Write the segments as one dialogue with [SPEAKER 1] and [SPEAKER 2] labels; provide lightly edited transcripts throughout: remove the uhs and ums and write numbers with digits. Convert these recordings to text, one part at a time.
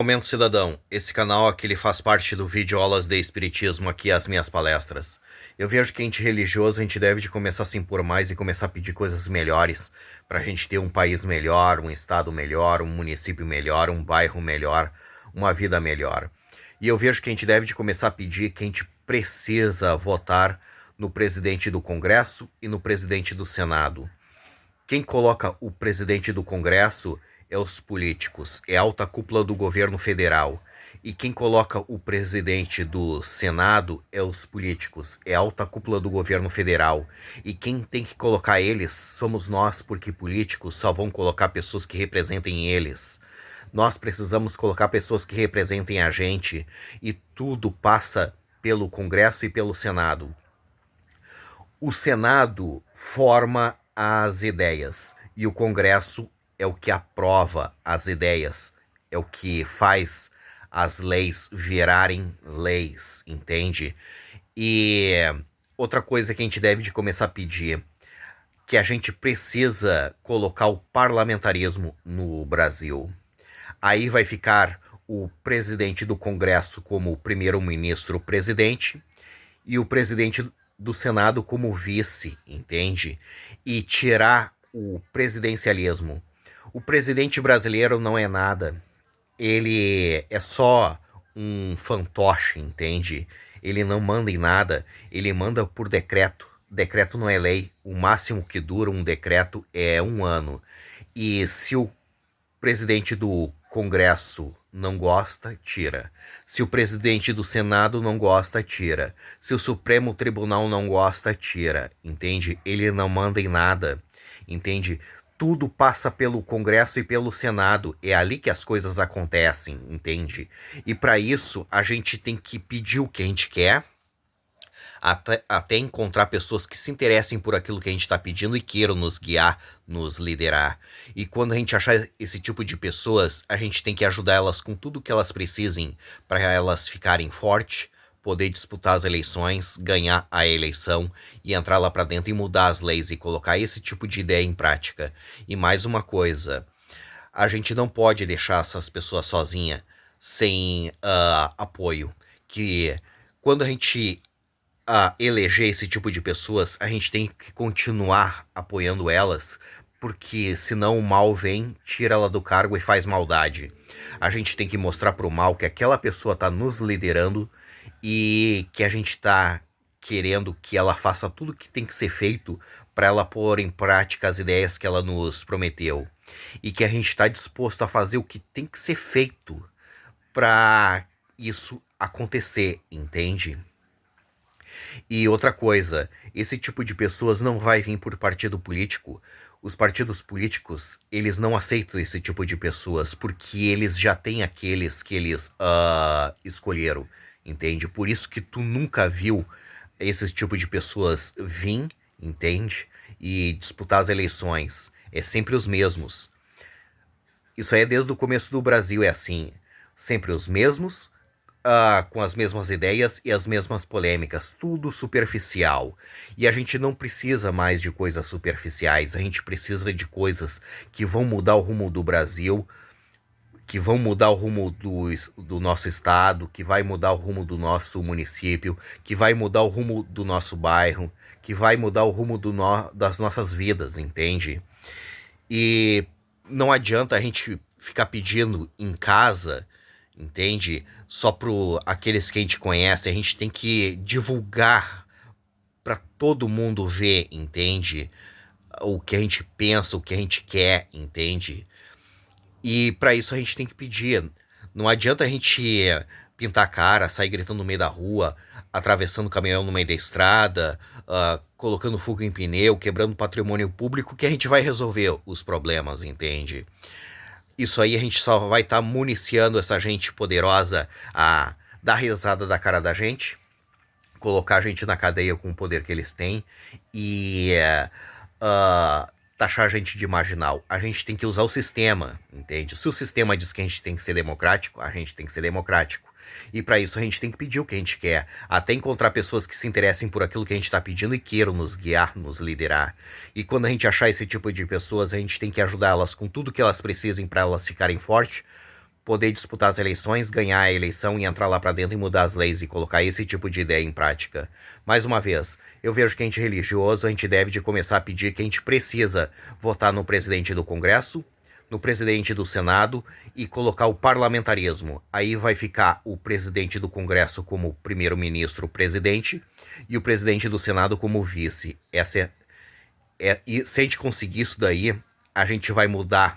[SPEAKER 1] Momento Cidadão, esse canal aqui ele faz parte do vídeo Aulas de Espiritismo, aqui as minhas palestras. Eu vejo que a gente religioso, a gente deve de começar a se impor mais e começar a pedir coisas melhores para a gente ter um país melhor, um estado melhor, um município melhor, um bairro melhor, uma vida melhor. E eu vejo que a gente deve de começar a pedir que a gente precisa votar no presidente do Congresso e no presidente do Senado. Quem coloca o presidente do Congresso é os políticos, é a alta cúpula do governo federal. E quem coloca o presidente do Senado é os políticos, é a alta cúpula do governo federal. E quem tem que colocar eles somos nós, porque políticos só vão colocar pessoas que representem eles. Nós precisamos colocar pessoas que representem a gente, e tudo passa pelo Congresso e pelo Senado. O Senado forma as ideias e o Congresso é o que aprova as ideias, é o que faz as leis virarem leis, entende? E outra coisa que a gente deve de começar a pedir, que a gente precisa colocar o parlamentarismo no Brasil. Aí vai ficar o presidente do Congresso como primeiro-ministro presidente e o presidente do Senado como vice, entende? E tirar o presidencialismo. O presidente brasileiro não é nada. Ele é só um fantoche, entende? Ele não manda em nada, ele manda por decreto. Decreto não é lei. O máximo que dura um decreto é 1 ano. E se o presidente do Congresso não gosta, tira. Se o presidente do Senado não gosta, tira. Se o Supremo Tribunal não gosta, tira. Entende? Ele não manda em nada. Entende? Tudo passa pelo Congresso e pelo Senado. É ali que as coisas acontecem, entende? E para isso, a gente tem que pedir o que a gente quer, até encontrar pessoas que se interessem por aquilo que a gente está pedindo e queiram nos guiar, nos liderar. E quando a gente achar esse tipo de pessoas, a gente tem que ajudar elas com tudo que elas precisem para elas ficarem fortes, poder disputar as eleições, ganhar a eleição e entrar lá para dentro e mudar as leis e colocar esse tipo de ideia em prática. E mais uma coisa, a gente não pode deixar essas pessoas sozinhas, sem apoio. Que quando a gente eleger esse tipo de pessoas, a gente tem que continuar apoiando elas, porque senão o mal vem, tira ela do cargo e faz maldade. A gente tem que mostrar pro mal que aquela pessoa tá nos liderando e que a gente tá querendo que ela faça tudo que tem que ser feito para ela pôr em prática as ideias que ela nos prometeu. E que a gente está disposto a fazer o que tem que ser feito para isso acontecer, entende? E outra coisa, esse tipo de pessoas não vai vir por partido político. Os partidos políticos, eles não aceitam esse tipo de pessoas, porque eles já têm aqueles que eles escolheram, entende? Por isso que tu nunca viu esse tipo de pessoas vir, entende? E disputar as eleições. É sempre os mesmos. Isso aí é desde o começo do Brasil, é assim. Sempre os mesmos, com as mesmas ideias e as mesmas polêmicas, tudo superficial. E a gente não precisa mais de coisas superficiais, a gente precisa de coisas que vão mudar o rumo do Brasil, que vão mudar o rumo do nosso estado, que vai mudar o rumo do nosso município, que vai mudar o rumo do nosso bairro, que vai mudar o rumo das nossas vidas, entende? E não adianta a gente ficar pedindo em casa, entende? Só para aqueles que a gente conhece, a gente tem que divulgar para todo mundo ver, entende? O que a gente pensa, o que a gente quer, entende? E para isso a gente tem que pedir. Não adianta a gente pintar a cara, sair gritando no meio da rua, atravessando o caminhão no meio da estrada, colocando fogo em pneu, quebrando patrimônio público, que a gente vai resolver os problemas, entende? Isso aí a gente só vai estar municiando essa gente poderosa a dar risada da cara da gente, colocar a gente na cadeia com o poder que eles têm e taxar a gente de marginal. A gente tem que usar o sistema, entende? Se o sistema diz que a gente tem que ser democrático, a gente tem que ser democrático. E para isso a gente tem que pedir o que a gente quer, até encontrar pessoas que se interessem por aquilo que a gente está pedindo e queiram nos guiar, nos liderar. E quando a gente achar esse tipo de pessoas, a gente tem que ajudar elas com tudo que elas precisem para elas ficarem fortes, poder disputar as eleições, ganhar a eleição e entrar lá pra dentro e mudar as leis e colocar esse tipo de ideia em prática. Mais uma vez, eu vejo que a gente religioso, a gente deve de começar a pedir que a gente precisa votar no presidente do Congresso, no presidente do Senado e colocar o parlamentarismo. Aí vai ficar o presidente do Congresso como primeiro-ministro, presidente, e o presidente do Senado como vice. E se a gente conseguir isso daí, a gente vai mudar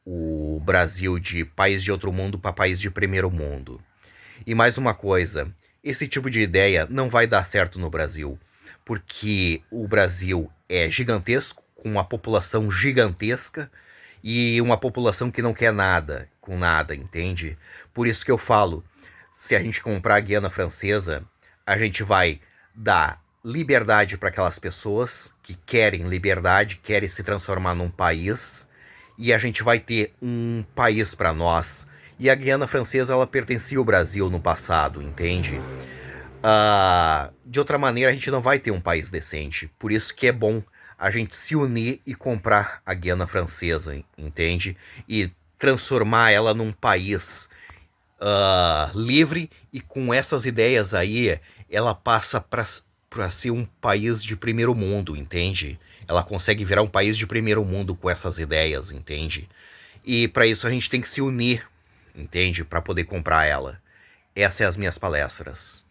[SPEAKER 1] o Brasil de país de outro mundo para país de primeiro mundo. E mais uma coisa, esse tipo de ideia não vai dar certo no Brasil, porque o Brasil é gigantesco, com uma população gigantesca e uma população que não quer nada com nada, entende? Por isso que eu falo, se a gente comprar a Guiana Francesa, a gente vai dar liberdade para aquelas pessoas que querem liberdade, querem se transformar num país, e a gente vai ter um país para nós. E a Guiana Francesa, ela pertencia ao Brasil no passado, entende? De outra maneira, a gente não vai ter um país decente. Por isso que é bom a gente se unir e comprar a Guiana Francesa, entende? E transformar ela num país livre, e com essas ideias aí, ela passa para ser um país de primeiro mundo, entende? Ela consegue virar um país de primeiro mundo com essas ideias, entende? E para isso a gente tem que se unir, entende? Para poder comprar ela. Essas são as minhas palestras.